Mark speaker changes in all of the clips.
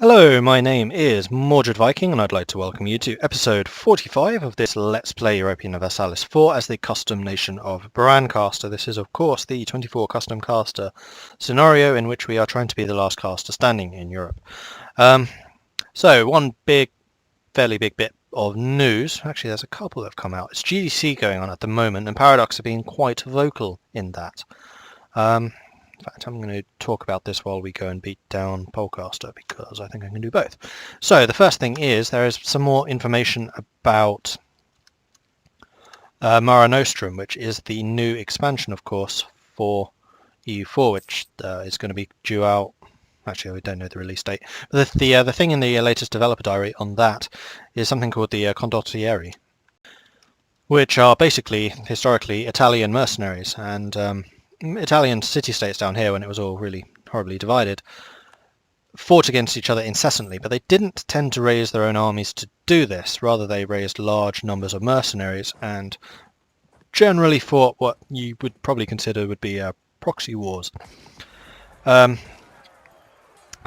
Speaker 1: Hello, my name is Mordred Viking and I'd like to welcome you to episode 45 of this Let's Play Europa Universalis 4 as the custom nation of Brancaster. This is of course the 24 custom caster scenario in which we are trying to be the last caster standing in Europe. So one fairly big bit of news, actually there's a couple that have come out. It's GDC going on at the moment and Paradox have been quite vocal in that. In fact, I'm going to talk about this while we go and beat down Polecaster because I think I can do both. So the first thing is there is some more information about Mare Nostrum, which is the new expansion, of course, for EU4, which is going to be due out. Actually, we don't know the release date. But the thing in the latest developer diary on that is something called the condottieri, which are basically historically Italian mercenaries and Italian city-states down here, when it was all really horribly divided, fought against each other incessantly, but they didn't tend to raise their own armies to do this. Rather, they raised large numbers of mercenaries and generally fought what you would probably consider would be proxy wars.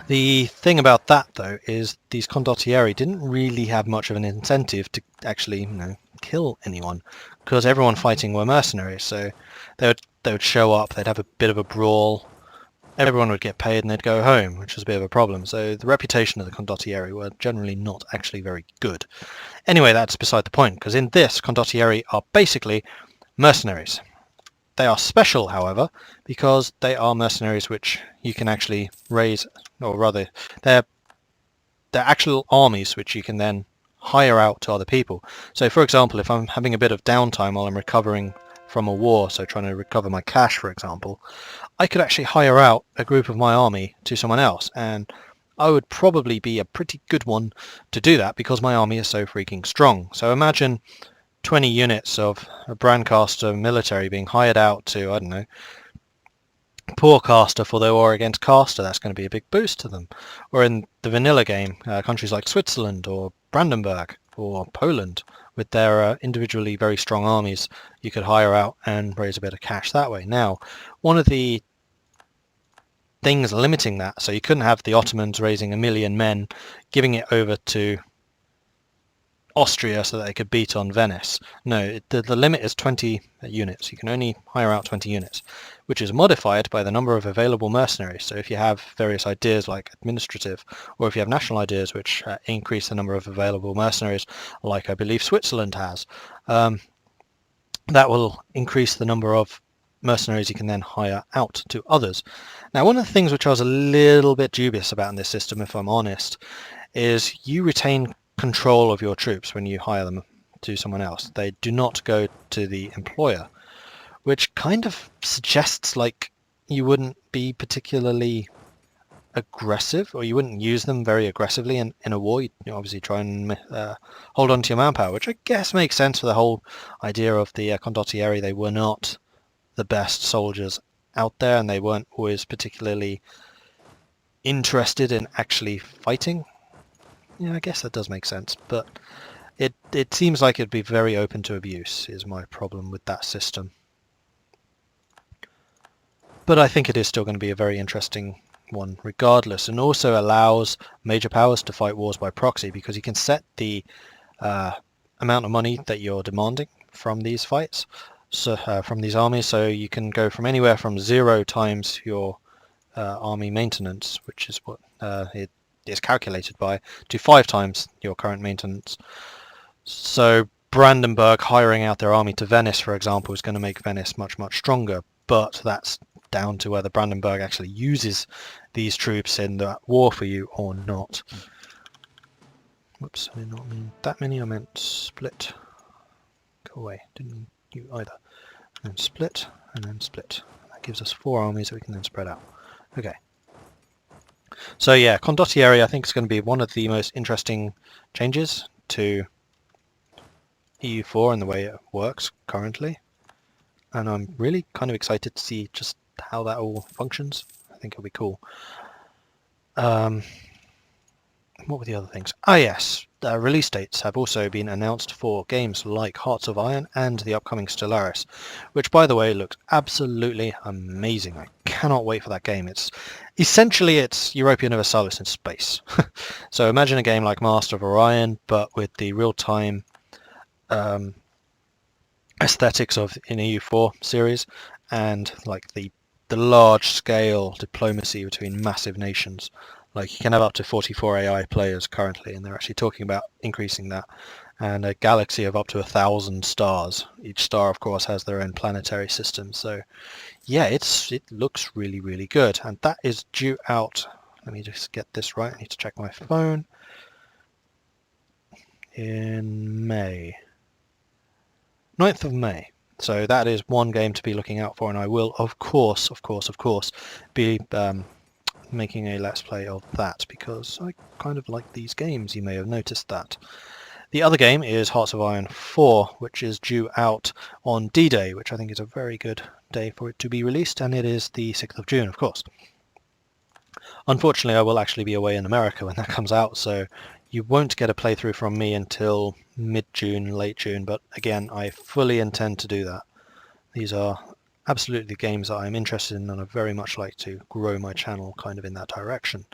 Speaker 1: The thing about that, though, is these condottieri didn't really have much of an incentive to actually, kill anyone, because everyone fighting were mercenaries, so they would show up, they'd have a bit of a brawl, everyone would get paid and they'd go home, which was a bit of a problem. So the reputation of the condottieri were generally not actually very good. Anyway, that's beside the point, because in this, condottieri are basically mercenaries. They are special, however, because they are mercenaries which you can actually raise, or rather, they're actual armies which you can then hire out to other people. So for example, if I'm having a bit of downtime while I'm recovering from a war, so trying to recover my cash, for example, I could actually hire out a group of my army to someone else, and I would probably be a pretty good one to do that because my army is so freaking strong. So imagine 20 units of a Brancaster military being hired out to, I don't know, Polecaster for their war against Caster. That's going to be a big boost to them. Or in the vanilla game, countries like Switzerland or Brandenburg or Poland, with their individually very strong armies, you could hire out and raise a bit of cash that way. Now, one of the things limiting that, so you couldn't have the Ottomans raising 1 million men, giving it over to Austria so that they could beat on Venice. No, the limit is 20 units. You can only hire out 20 units, which is modified by the number of available mercenaries. So if you have various ideas like administrative, or if you have national ideas which increase the number of available mercenaries, like I believe Switzerland has, that will increase the number of mercenaries you can then hire out to others. Now, one of the things which I was a little bit dubious about in this system, if I'm honest, is you retain control of your troops when you hire them to someone else. They do not go to the employer, which kind of suggests like you wouldn't be particularly aggressive, or you wouldn't use them very aggressively in a war. You'd obviously try and hold on to your manpower, which I guess makes sense for the whole idea of the condottieri. They were not the best soldiers out there, and they weren't always particularly interested in actually fighting. Yeah, I guess that does make sense, but it seems like it'd be very open to abuse, is my problem with that system. But I think it is still going to be a very interesting one regardless, and also allows major powers to fight wars by proxy, because you can set the amount of money that you're demanding from these fights, so from these armies, so you can go from anywhere from 0 times your army maintenance, which is what it is calculated by, to 5 times your current maintenance. So Brandenburg hiring out their army to Venice, for example, is going to make Venice much, much stronger, but that's down to whether Brandenburg actually uses these troops in that war for you or not. Whoops, I did not mean that many, I meant split. Go away, didn't mean you either. And then split, and then split. That gives us 4 armies that we can then spread out. Okay. So yeah, condottieri I think is going to be one of the most interesting changes to EU4 and the way it works currently. And I'm really kind of excited to see just how that all functions. I think it'll be cool. What were the other things? Ah yes, release dates have also been announced for games like Hearts of Iron and the upcoming Stellaris, which by the way looks absolutely amazing. I cannot wait for that game. It's Europa Universalis in space. So imagine a game like Master of Orion, but with the real-time aesthetics of an EU4 series, and like the large-scale diplomacy between massive nations. Like you can have up to 44 AI players currently, and they're actually talking about increasing that. And a galaxy of up to 1,000 stars. Each star, of course, has their own planetary system. So, yeah, it looks really, really good. And that is due out. Let me just get this right. I need to check my phone. In May. 9th of May. So that is one game to be looking out for, and I will, of course, be making a Let's Play of that, because I kind of like these games. You may have noticed that. The other game is Hearts of Iron 4, which is due out on D-Day, which I think is a very good day for it to be released, and it is the 6th of June, of course. Unfortunately, I will actually be away in America when that comes out, so you won't get a playthrough from me until mid-June, late June, but again, I fully intend to do that. These are absolutely games that I'm interested in, and I very much like to grow my channel kind of in that direction.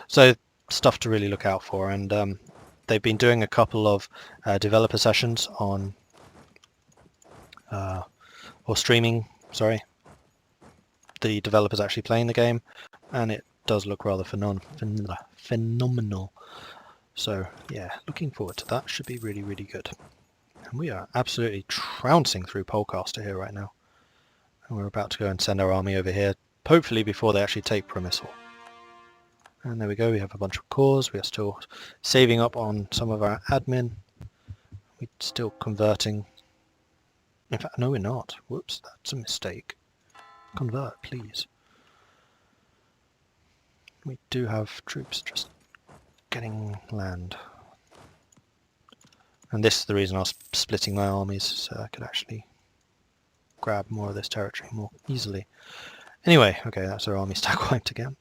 Speaker 1: So, stuff to really look out for, and they've been doing a couple of developer sessions on, or streaming, sorry, the developers actually playing the game, and it does look rather phenomenal. So yeah, looking forward to that. Should be really, really good. And we are absolutely trouncing through Brancaster here right now. And we're about to go and send our army over here, hopefully before they actually take Promisal. And there we go, we have a bunch of cores. We are still saving up on some of our admin. We're still converting. In fact, no, we're not. Whoops, that's a mistake. Convert, please. We do have troops just getting land. And this is the reason I was splitting my armies, so I could actually grab more of this territory more easily. Anyway, okay, that's our army stack wiped again.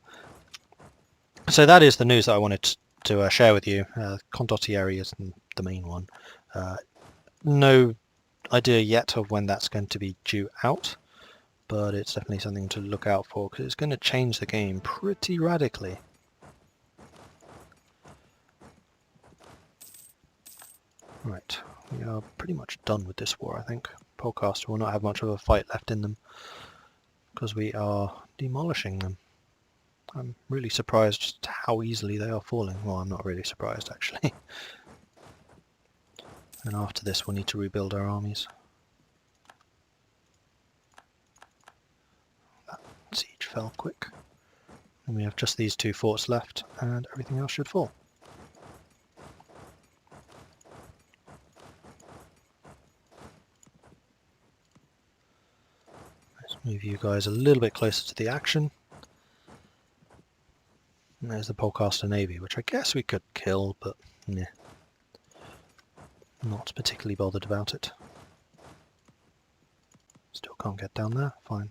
Speaker 1: So that is the news that I wanted to share with you. Condottieri is the main one. No idea yet of when that's going to be due out, but it's definitely something to look out for, because it's going to change the game pretty radically. Right, we are pretty much done with this war, I think. Brancaster will not have much of a fight left in them, because we are demolishing them. I'm really surprised just how easily they are falling. Well, I'm not really surprised, actually. And after this, we'll need to rebuild our armies. That siege fell quick. And we have just these two forts left, and everything else should fall. Let's move you guys a little bit closer to the action. And there's the Brancaster Navy, which I guess we could kill, but nah. Not particularly bothered about it. Still can't get down there, fine.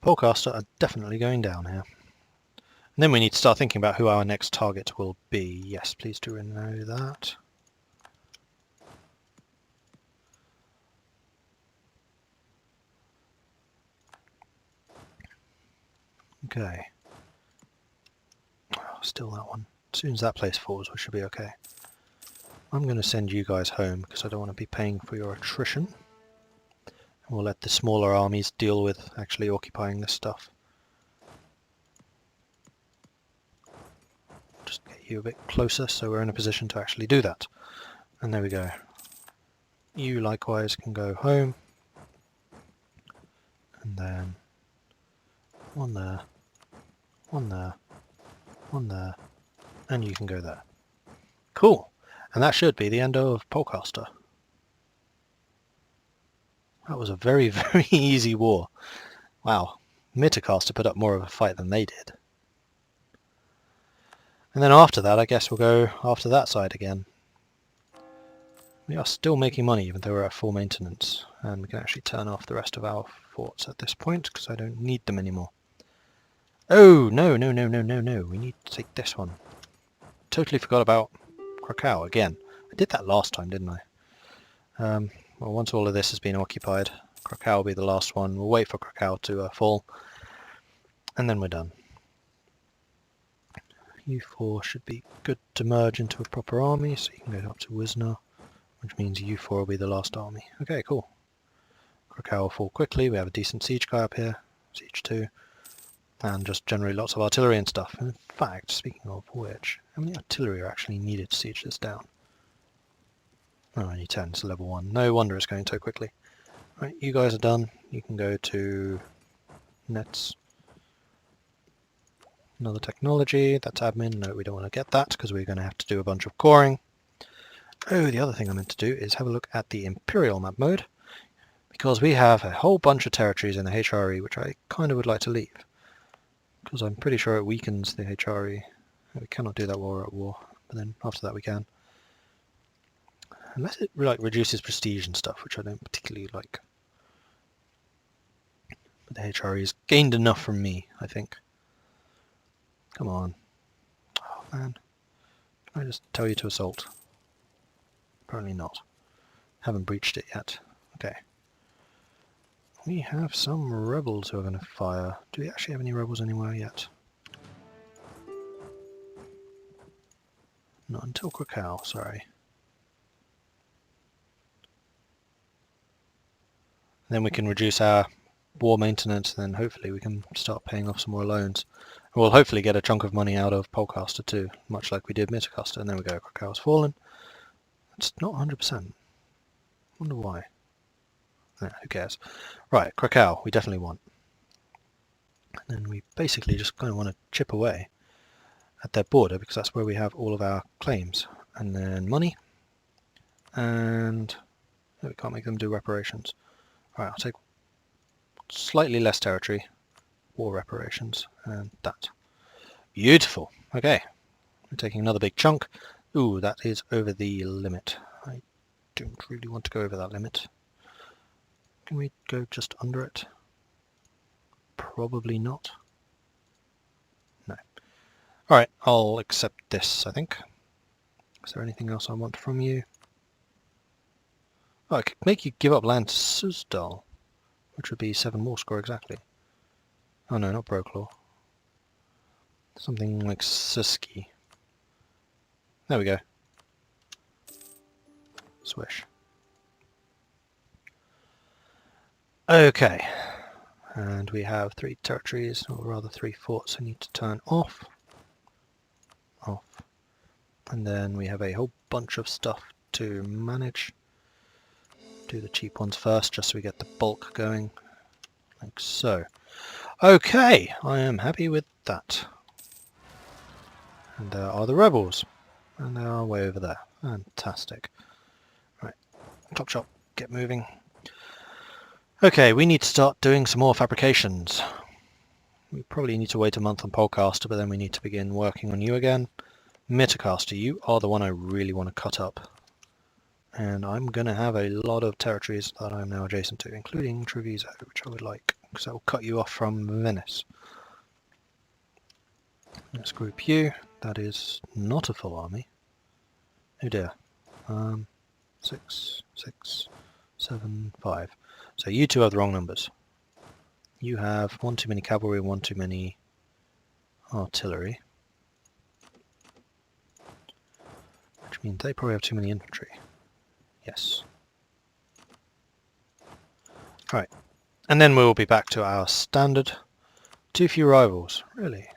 Speaker 1: Brancaster are definitely going down here. And then we need to start thinking about who our next target will be. Yes, please do know that. Okay. Oh, still that one. As soon as that place falls, we should be okay. I'm going to send you guys home because I don't want to be paying for your attrition. And we'll let the smaller armies deal with actually occupying this stuff. Just get you a bit closer so we're in a position to actually do that. And there we go. You likewise can go home. And then one there, one there, one there, and you can go there. Cool. And that should be the end of Brancaster. That was a very, very easy war. Wow. Mittercaster put up more of a fight than they did. And then after that, I guess we'll go after that side again. We are still making money even though we're at full maintenance. And we can actually turn off the rest of our forts at this point because I don't need them anymore. Oh, no, no, no, no, no, no. We need to take this one. Totally forgot about Krakow again. I did that last time, didn't I? well, once all of this has been occupied, Krakow will be the last one. We'll wait for Krakow to fall, and then we're done. EU4 should be good to merge into a proper army, so you can go up to Wisnar, which means EU4 will be the last army. Okay, cool. Krakow will fall quickly. We have a decent siege guy up here, siege 2, and just generally lots of artillery and stuff. In fact, speaking of which, how many artillery are actually needed to siege this down? Oh, only 10, it's level 1. No wonder it's going so quickly. Right, you guys are done. You can go to nets. Another technology, that's admin. No, we don't want to get that because we're going to have to do a bunch of coring. Oh, the other thing I meant to do is have a look at the Imperial map mode, because we have a whole bunch of territories in the HRE which I kind of would like to leave, because I'm pretty sure it weakens the HRE. We cannot do that while we're at war, but then after that we can. Unless it like reduces prestige and stuff, which I don't particularly like. But the HRE has gained enough from me, I think. Come on. Oh man. Can I just tell you to assault? Apparently not. Haven't breached it yet. Okay. We have some rebels who are going to fire. Do we actually have any rebels anywhere yet? Not until Krakow, sorry. Then we can reduce our war maintenance, and then hopefully we can start paying off some more loans. We'll hopefully get a chunk of money out of Polcaster too, much like we did Mittercaster, and there we go, Krakow's fallen. It's not 100%. Wonder why. Yeah, who cares? Right, Krakow, we definitely want. And then we basically just kind of want to chip away at their border, because that's where we have all of our claims. And then money, and we can't make them do reparations. Alright, I'll take slightly less territory, war reparations, and that. Beautiful. Okay, we're taking another big chunk. Ooh, that is over the limit. I don't really want to go over that limit. Can we go just under it? Probably not. No. Alright, I'll accept this, I think. Is there anything else I want from you? Oh, I could make you give up land to Suzdal, which would be 7 war score exactly. Oh no, not Broclaw. Something like Suski. There we go. Swish. Okay. And we have 3 territories, or rather 3 forts I need to turn off. Off. And then we have a whole bunch of stuff to manage. Do the cheap ones first, just so we get the bulk going, like so. Okay, I am happy with that. And there are the rebels, and they are way over there. Fantastic. Right, clock shop, get moving. Okay, we need to start doing some more fabrications. We probably need to wait a month on Polcaster, but then we need to begin working on you again. Mittercaster, you are the one I really want to cut up. And I'm going to have a lot of territories that I'm now adjacent to, including Treviso, which I would like, because that will cut you off from Venice. Let's group you. That is not a full army. Oh dear. 6, 6, 7, 5. So you two have the wrong numbers. You have 1 too many cavalry, 1 too many artillery. Which means they probably have too many infantry. Yes. Alright. And then we'll be back to our standard. Too few rivals. Really?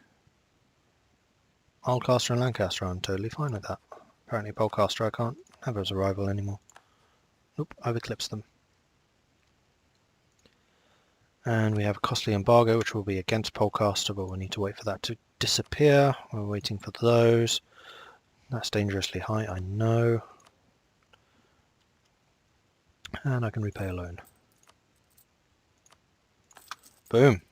Speaker 1: Alcaster and Lancaster, I'm totally fine with that. Apparently Polcaster I can't have as a rival anymore. Nope, I've eclipsed them. And we have a costly embargo, which will be against Polcaster, but we'll need to wait for that to disappear. We're waiting for those. That's dangerously high, I know. And I can repay a loan. Boom.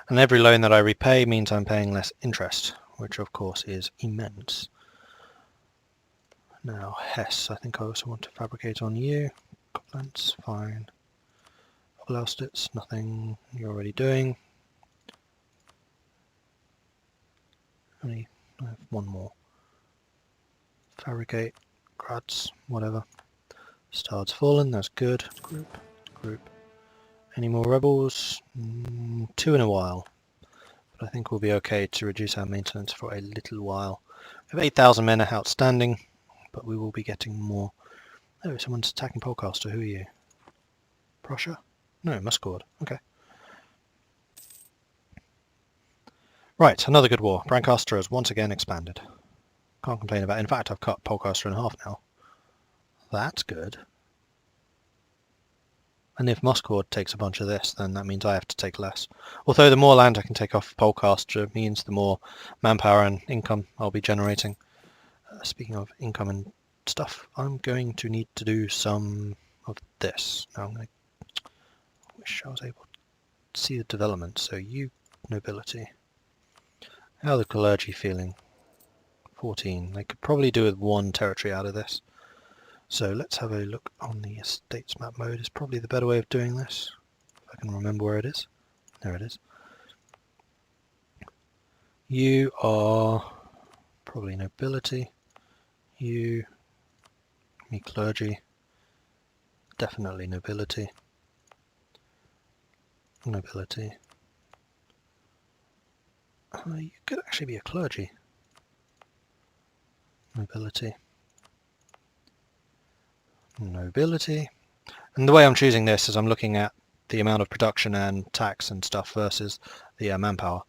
Speaker 1: And every loan that I repay means I'm paying less interest, which of course is immense. Now Hess, I think I also want to fabricate on you. Goblins, fine. Blaustits, nothing you're already doing. Only I have 1 more. Fabricate, Grads, whatever. Stard's fallen, that's good. Group, group. Any more rebels? 2 in a while. But I think we'll be okay to reduce our maintenance for a little while. We have 8,000 men outstanding, but we will be getting more. Oh, someone's attacking Polcaster. Who are you? Prussia? No, Muscord. Okay. Right, another good war. Brancaster has once again expanded. Can't complain about it. In fact, I've cut Polcaster in half now. That's good. And if Muscord takes a bunch of this, then that means I have to take less. Although the more land I can take off Polcaster means the more manpower and income I'll be generating. Speaking of income and stuff, I'm going to need to do some of this. Now I wish I was able to see the development. So you, nobility. How are the clergy feeling? 14. They could probably do with 1 territory out of this. So let's have a look on the estates map mode. Is probably the better way of doing this. If I can remember where it is. There it is. You are probably nobility. You, me clergy. Definitely nobility. Nobility. You could actually be a clergy. Nobility. Nobility. And the way I'm choosing this is I'm looking at the amount of production and tax and stuff versus the manpower.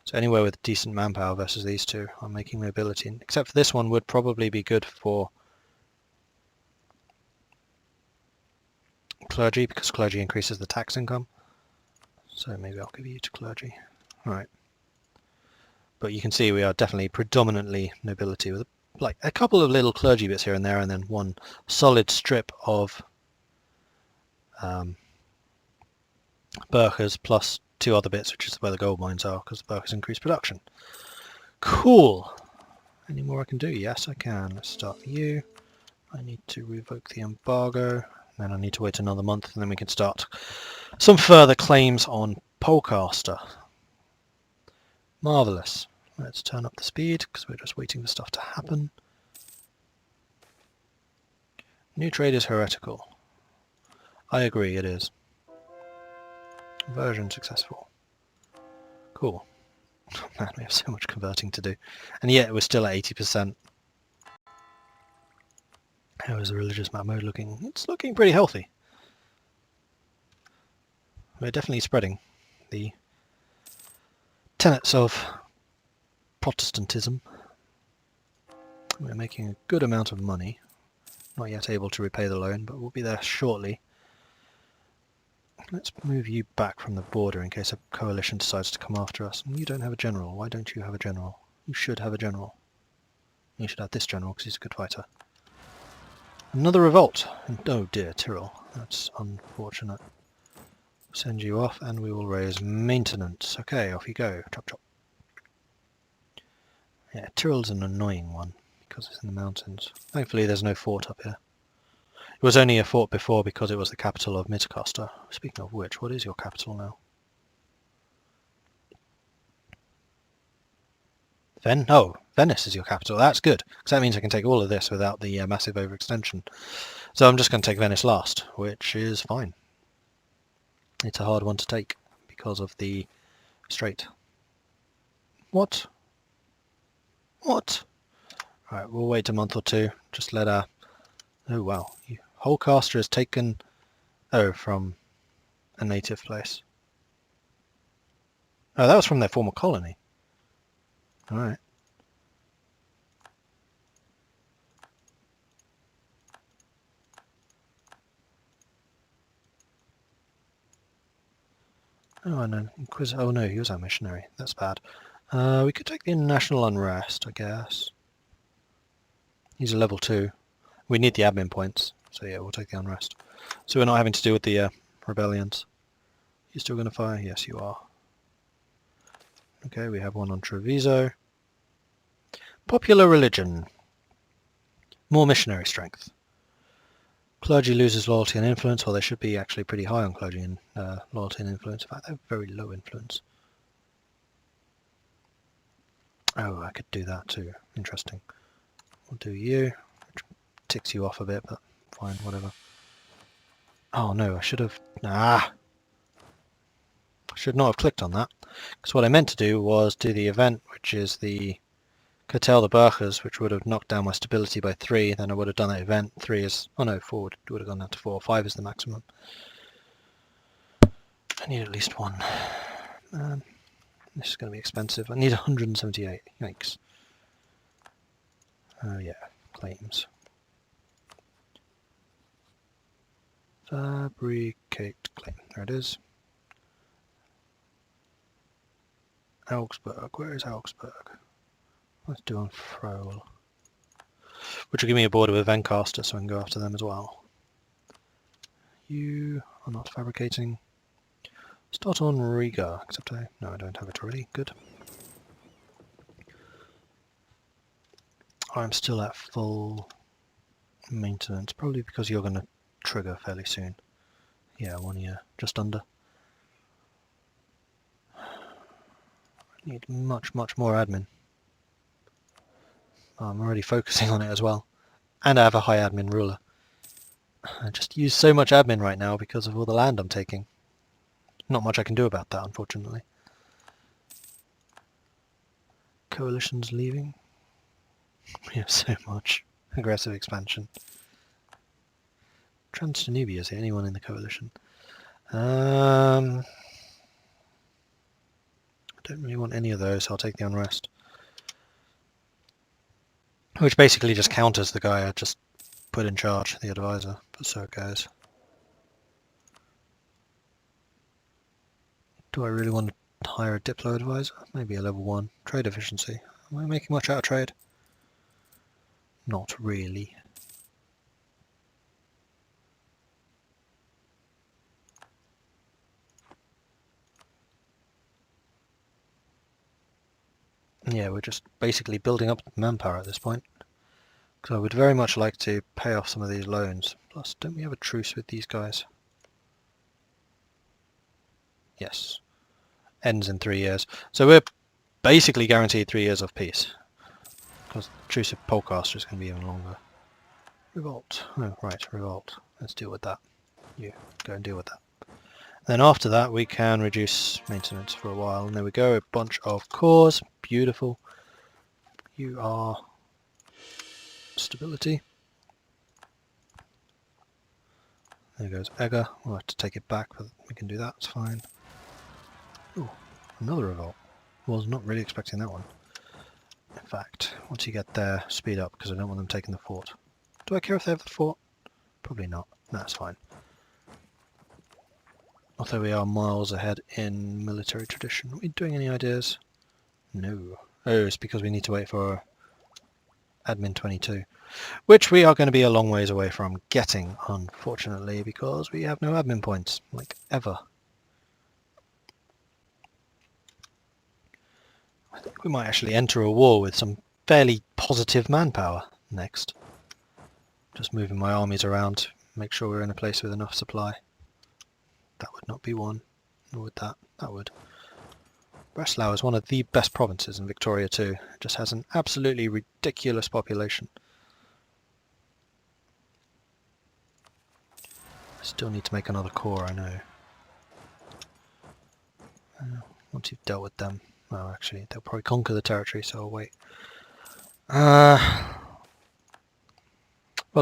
Speaker 1: So anywhere with decent manpower versus these two, I'm making nobility. Except for this one would probably be good for clergy because clergy increases the tax income. So maybe I'll give you to clergy. Alright. But you can see we are definitely predominantly nobility with like a couple of little clergy bits here and there, and then one solid strip of Burghers plus 2 other bits, which is where the gold mines are, because the Burghers increase production. Cool. Any more I can do? Yes, I can. Let's start with you. I need to revoke the embargo, and then I need to wait another month, and then we can start some further claims on Polcaster. Marvellous. Let's turn up the speed, because we're just waiting for stuff to happen. New trade is heretical. I agree, it is. Conversion successful. Cool. Man, we have so much converting to do. And yet we're still at 80%. How is the religious map mode looking? It's looking pretty healthy. We're definitely spreading the tenets of Protestantism. We're making a good amount of money. Not yet able to repay the loan, but we'll be there shortly. Let's move you back from the border in case a coalition decides to come after us. And you don't have a general. Why don't you have a general? You should have a general. You should have this general because he's a good fighter. Another revolt. Oh dear, Tyrol. That's unfortunate. Send you off and we will raise maintenance. Okay, off you go. Chop chop. Yeah, Tyrol's an annoying one because it's in the mountains. Thankfully there's no fort up here. It was only a fort before because it was the capital of Brancaster. Speaking of which, what is your capital now? Venice is your capital. That's good, because that means I can take all of this without the massive overextension. So I'm just going to take Venice last, which is fine. It's a hard one to take because of the strait. What? What? Alright, we'll wait a month or two. Just let our... Oh wow. Holcaster is taken... Oh, from a native place. Oh, that was from their former colony. Alright. Oh, and an Inquisitor. Oh no, he was our missionary. That's bad. We could take the International Unrest, I guess. He's a level 2. We need the admin points, so yeah, we'll take the Unrest. So we're not having to deal with the rebellions. You still going to fire? Yes, you are. Okay, we have one on Treviso. Popular religion. More missionary strength. Clergy loses loyalty and influence. Well, they should be actually pretty high on clergy and loyalty and influence. In fact, they have very low influence. Oh, I could do that too. Interesting. We'll do you. Which ticks you off a bit, but fine, whatever. Oh no, I should have... I should not have clicked on that. Because what I meant to do was do the event, which is the curtail the burghers, which would have knocked down my stability by 3. Then I would have done that event. 3 is... Oh no, 4 would have gone down to 4. 5 is the maximum. I need at least 1. This is going to be expensive. I need 178. Yikes. Oh yeah, claims. Fabricate claim. There it is. Augsburg. Where is Augsburg? Let's do on Frole. Which will give me a border with Brancaster, so I can go after them as well. You are not fabricating. Start on Riga, except I don't have it already. Good. I'm still at full maintenance, probably because you're going to trigger fairly soon. Yeah, 1 year, just under. I need much more admin. I'm already focusing on it as well. And I have a high admin ruler. I just use so much admin right now because of all the land I'm taking. Not much I can do about that, unfortunately. Coalition's leaving. We have so much aggressive expansion. Transdanubia, is there anyone in the coalition? I don't really want any of those, so I'll take the unrest. Which basically just counters the guy I just put in charge, the advisor, but so it goes. Do I really want to hire a Diplo advisor? Maybe a level 1. Trade efficiency. Am I making much out of trade? Not really. Yeah, we're just basically building up manpower at this point. Because I would very much like to pay off some of these loans. Plus, don't we have a truce with these guys? Yes. Ends in 3 years. So we're basically guaranteed 3 years of peace. Because the truce with Polcaster is going to be even longer. Revolt. Oh, right, revolt. Let's deal with that. You, go and deal with that. Then after that we can reduce maintenance for a while. And there we go, a bunch of cores. Beautiful. You are stability. There goes Egger. We'll have to take it back, but we can do that, it's fine. Ooh, another revolt. Was not really expecting that one. In fact, once you get there, speed up, because I don't want them taking the fort. Do I care if they have the fort? Probably not. That's fine. Although we are miles ahead in military tradition. Are we doing any ideas? No. Oh, it's because we need to wait for admin 22. Which we are going to be a long ways away from getting, unfortunately, because we have no admin points, like ever. I think we might actually enter a war with some fairly positive manpower next. Just moving my armies around, make sure we're in a place with enough supply. That would not be one, nor would that. That would. Breslau is one of the best provinces in Victoria too. It just has an absolutely ridiculous population. I still need to make another core, I know. Once you've dealt with them. Well, actually, they'll probably conquer the territory, so I'll wait. Well,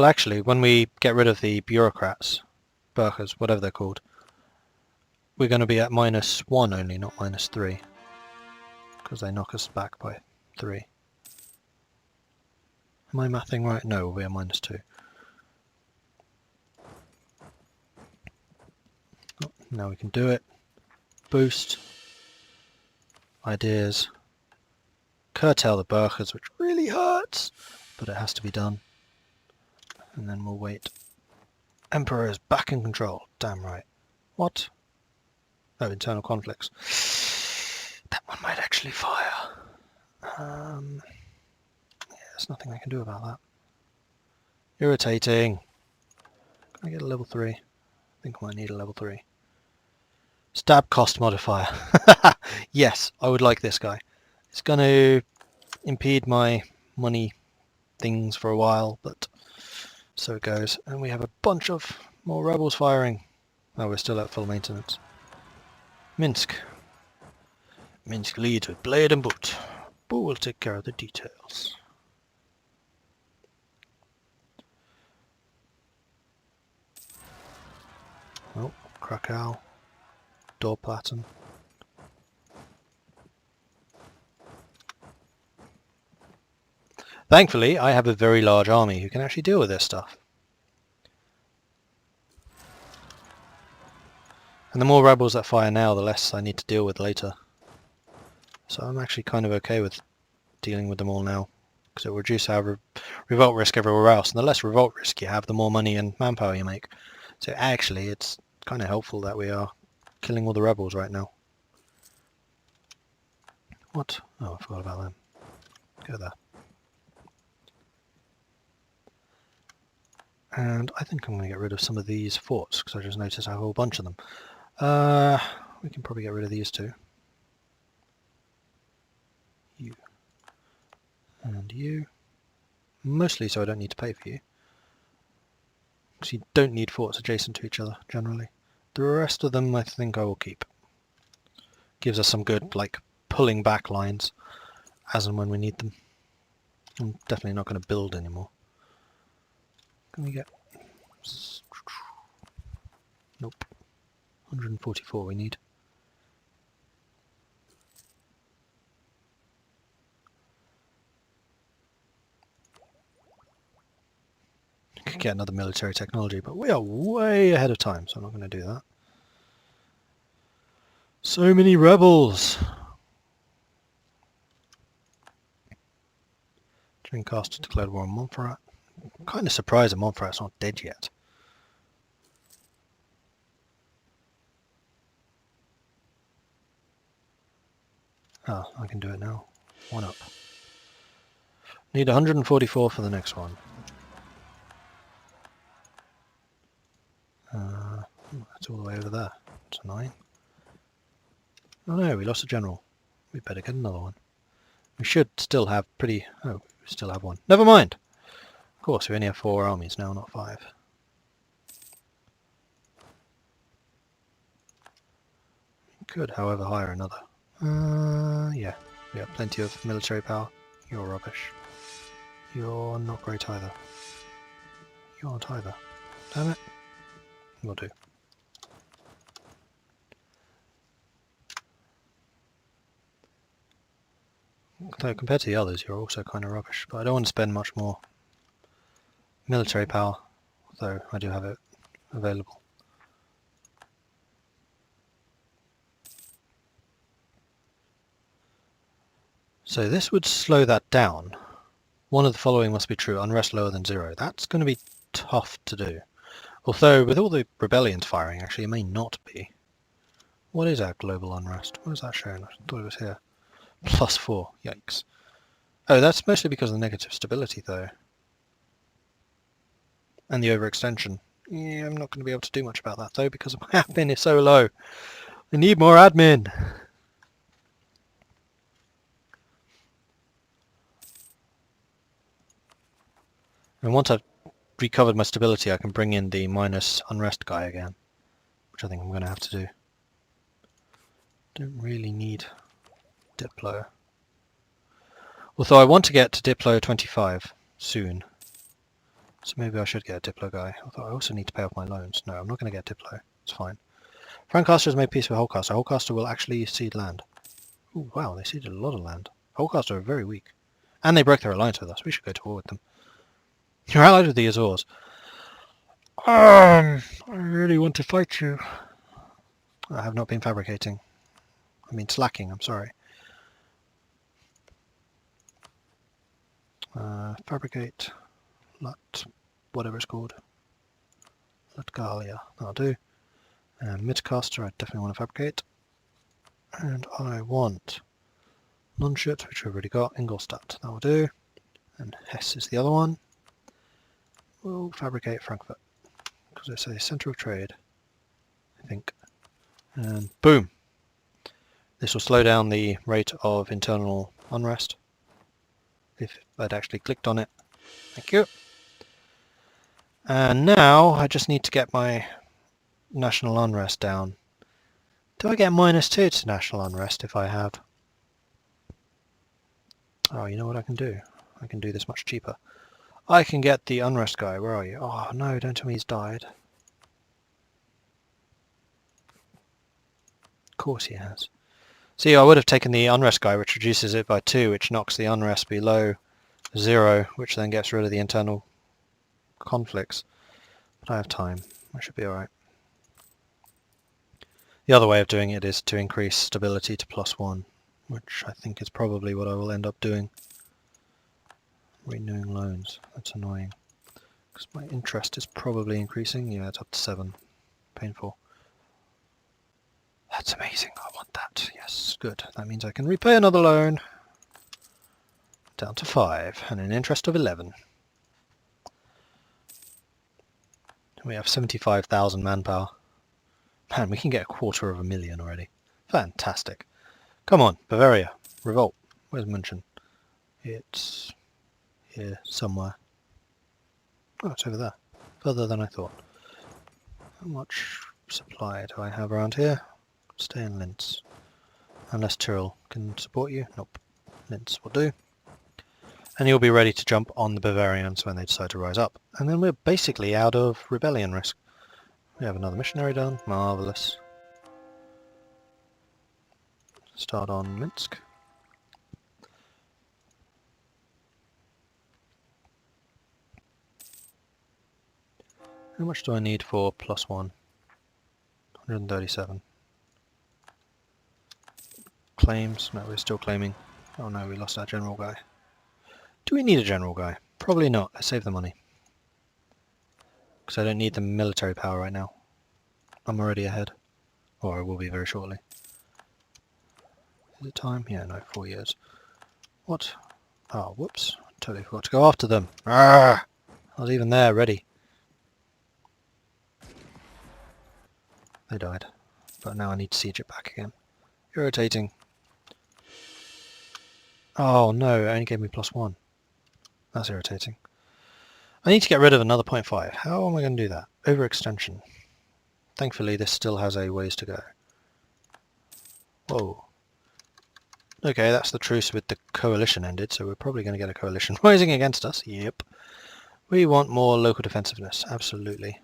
Speaker 1: actually, when we get rid of the bureaucrats, burghers, whatever they're called, we're going to be at -1 only, not -3. Because they knock us back by 3. Am I mathing right? No, we'll be at -2. Oh, now we can do it. Boost. Ideas. Curtail the burghers, which really hurts, but it has to be done. And then we'll wait. Emperor is back in control. Damn right. What? Oh, internal conflicts. That one might actually fire. Yeah, there's nothing I can do about that. Irritating. Can I get a level 3? I think I might need a level 3. Stab cost modifier. Yes, I would like this guy. It's going to impede my money things for a while, but so it goes. And we have a bunch of More rebels firing. Oh, we're still at full maintenance. Minsk. Minsk leads with blade and boot. But we'll take care of the details. Oh, Krakow. Dorplatten. Thankfully, I have a very large army who can actually deal with this stuff. And the more rebels that fire now, the less I need to deal with later. So I'm actually kind of okay with dealing with them all now, because it will reduce our revolt risk everywhere else. And the less revolt risk you have, the more money and manpower you make. So actually, it's kind of helpful that we are killing all the rebels right now. What? Oh, I forgot about them. Go there. And I think I'm going to get rid of some of these forts, because I just noticed I have a whole bunch of them. We can probably get rid of these two. You. And you. Mostly so I don't need to pay for you. Because you don't need forts adjacent to each other, generally. The rest of them I think I will keep. Gives us some good, like, pulling back lines as and when we need them. I'm definitely not going to build anymore. Can we get... Nope. 144 we need. Could get another military technology, but we are way ahead of time, so I'm not going to do that. So many rebels! Brancaster declared war on Mordred. I'm kind of surprised that Mordred's not dead yet. Ah, I can do it now. One up. Need 144 for the next one. That's all the way over there. It's 9. Oh no, we lost a general. We better get another one. We should still have pretty... Oh, we still have one. Never mind! Of course, we only have 4 armies now, not 5. We could, however, hire another. Yeah. We have plenty of military power. You're rubbish. You're not great either. You aren't either. Damn it. Will do. Though compared to the others, you're also kind of rubbish. But I don't want to spend much more military power, though I do have it available. So this would slow that down. One of the following must be true. Unrest lower than 0. That's going to be tough to do. Although, with all the rebellions firing, actually, it may not be. What is our global unrest? What is that showing? I thought it was here. +4. Yikes. Oh, that's mostly because of the negative stability, though. And the overextension. Yeah, I'm not going to be able to do much about that, though, because my admin is so low. I need more admin! And once I've recovered my stability, I can bring in the minus unrest guy again, which I think I'm going to have to do. Don't really need Diplo. Although I want to get to Diplo 25 soon. So maybe I should get a Diplo guy. Although I also need to pay off my loans. No, I'm not going to get Diplo. It's fine. Brancaster has made peace with Holcaster. Holcaster will actually cede land. Ooh, wow, they ceded a lot of land. Holcaster are very weak. And they broke their alliance with us. We should go to war with them. You're allied with the Azores. I really want to fight you. I have not been fabricating. I mean slacking, I'm sorry. Fabricate. Lut. Whatever it's called. Latgalia. That'll do. And Midcaster, I definitely want to fabricate. And I want Nunshut, which we've already got. Ingolstadt. That will do. And Hesse is the other one. We'll fabricate Frankfurt. Because it's a centre of trade, I think. And boom! This will slow down the rate of internal unrest. If I'd actually clicked on it. Thank you. And now I just need to get my national unrest down. Do I get -2 to national unrest if I have... Oh, you know what I can do? I can do this much cheaper. I can get the unrest guy. Where are you? Oh, no, don't tell me he's died. Of course he has. See, I would have taken the unrest guy, which reduces it by 2, which knocks the unrest below 0, which then gets rid of the internal conflicts. But I have time. I should be alright. The other way of doing it is to increase stability to +1, which I think is probably what I will end up doing. Renewing loans. That's annoying. Because my interest is probably increasing. Yeah, it's up to 7. Painful. That's amazing. I want that. Yes, good. That means I can repay another loan. Down to 5 and an interest of 11. We have 75,000 manpower. Man, we can get 250,000 already. Fantastic. Come on, Bavaria. Revolt. Where's München? It's here somewhere. Oh, it's over there. Further than I thought. How much supply do I have around here? Stay in Linz. Unless Tyrol can support you. Nope. Linz will do. And you'll be ready to jump on the Bavarians when they decide to rise up. And then we're basically out of rebellion risk. We have another missionary done. Marvellous. Start on Minsk. How much do I need for +1? 137. Claims. No, we're still claiming. Oh no, we lost our general guy. Do we need a general guy? Probably not. Let's save the money. Because I don't need the military power right now. I'm already ahead. Or I will be very shortly. Is it time? Yeah, no, 4 years. What? Oh, whoops. Totally forgot to go after them. Arrgh! I was even there, ready. They died. But now I need to siege it back again. Irritating. Oh no, it only gave me +1. That's irritating. I need to get rid of another 0.5. How am I going to do that? Overextension. Thankfully this still has a ways to go. Whoa. Okay, that's the truce with the coalition ended, so we're probably going to get a coalition rising against us. Yep. We want more local defensiveness. Absolutely.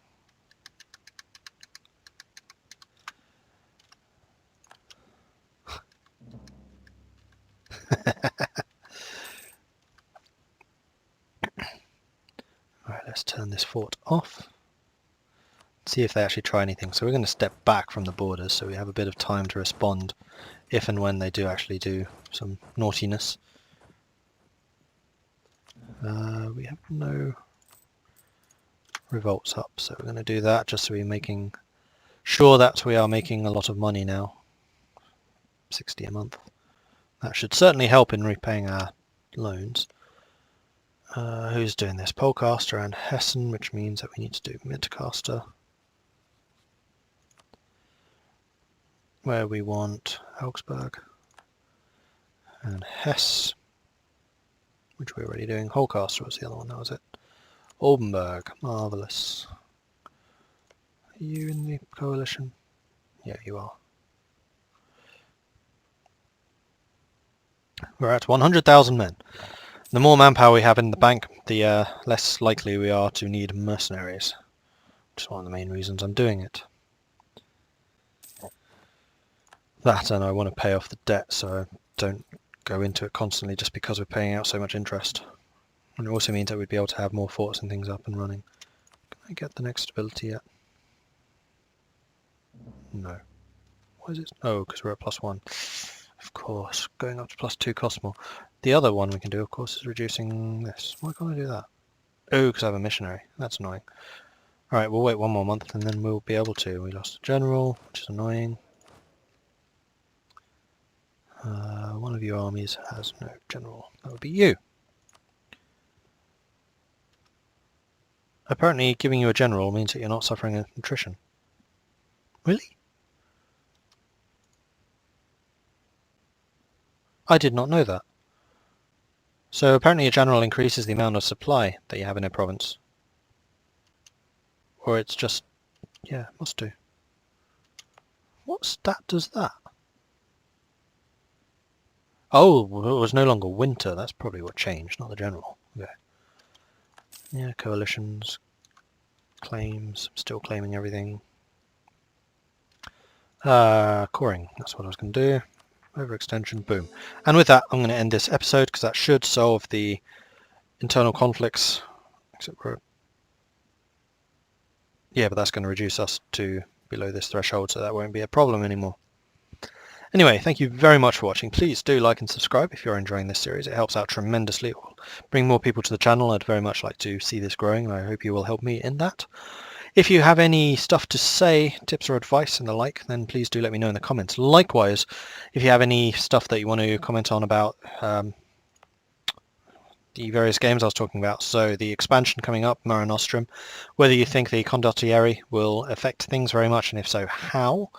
Speaker 1: Alright, let's turn this fort off. See if they actually try anything. So we're going to step back from the borders so we have a bit of time to respond if and when they do actually do some naughtiness. We have no revolts up, so we're going to do that just so we're making sure that we are making a lot of money now. 60 a month. That should certainly help in repaying our loans. Who's doing this? Polcaster and Hessen, which means that we need to do Midcaster. Where we want Augsburg and Hesse, which we're already doing. Holcaster was the other one, that was it. Oldenburg, marvellous. Are you in the coalition? Yeah, you are. We're at 100,000 men. The more manpower we have in the bank, the less likely we are to need mercenaries. Which is one of the main reasons I'm doing it. That, and I want to pay off the debt so I don't go into it constantly just because we're paying out so much interest. And it also means that we'd be able to have more forts and things up and running. Can I get the next stability yet? No. Why is it? Oh, because we're at +1. Of course, going up to +2 costs more. The other one we can do, of course, is reducing this. Why can't I do that? Oh, because I have a missionary. That's annoying. Alright, we'll wait 1 more month and then we'll be able to. We lost a general, which is annoying. One of your armies has no general. That would be you. Apparently giving you a general means that you're not suffering attrition. Really? I did not know that. So apparently a general increases the amount of supply that you have in a province. Or it's just... yeah, must do. What stat does that? Oh, well, it was no longer winter. That's probably what changed, not the general. Okay. Yeah, coalitions, claims, still claiming everything. Coring, that's what I was going to do. Overextension, boom. And with that, I'm going to end this episode because that should solve the internal conflicts. Except for... yeah, but that's going to reduce us to below this threshold, so that won't be a problem anymore. Anyway, thank you very much for watching. Please do like and subscribe if you're enjoying this series. It helps out tremendously. It will bring more people to the channel. I'd very much like to see this growing, and I hope you will help me in that. If you have any stuff to say, tips or advice and the like, then please do let me know in the comments. Likewise, if you have any stuff that you want to comment on about the various games I was talking about, so the expansion coming up, Mare Nostrum, whether you think the Condottieri will affect things very much, and if so, how.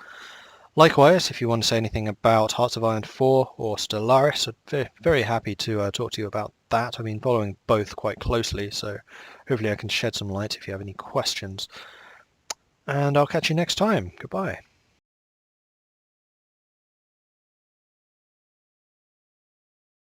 Speaker 1: Likewise, if you want to say anything about Hearts of Iron 4 or Stellaris, I'd be very happy to talk to you about that. I've been following both quite closely, so hopefully I can shed some light if you have any questions. And I'll catch you next time. Goodbye.